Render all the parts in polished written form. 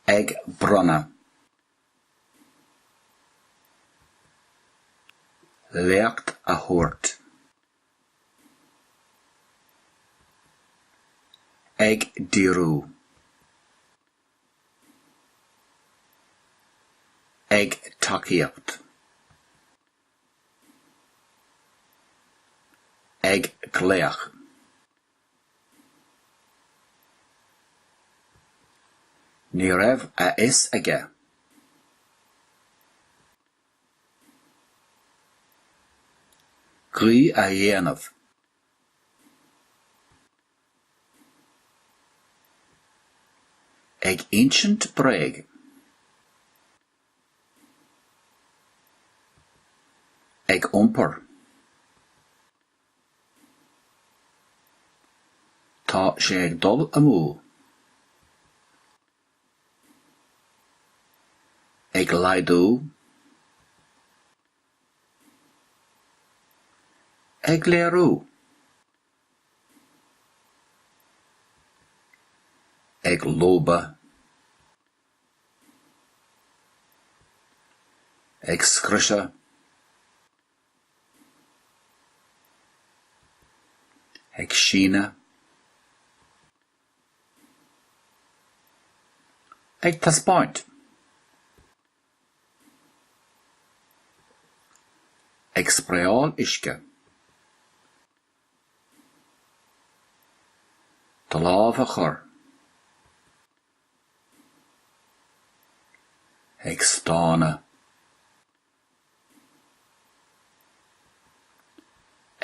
Ag bronna. Leacht a thuairt. Ag díriú. Ag tacaíocht. Ag gléach. Ní raibh a is aige. Grí a dhéanamh. Ag insint bréag. Ag iompar. Tá sé ag dul amú. Ag laghdú. Ag léirú. Ag lóba. Ag scriosadh. Ag síneadh. Ag taspáint. Ag spréáil uisce. Tá lámh a chur. Ag stánadh.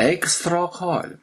Ag strácháil.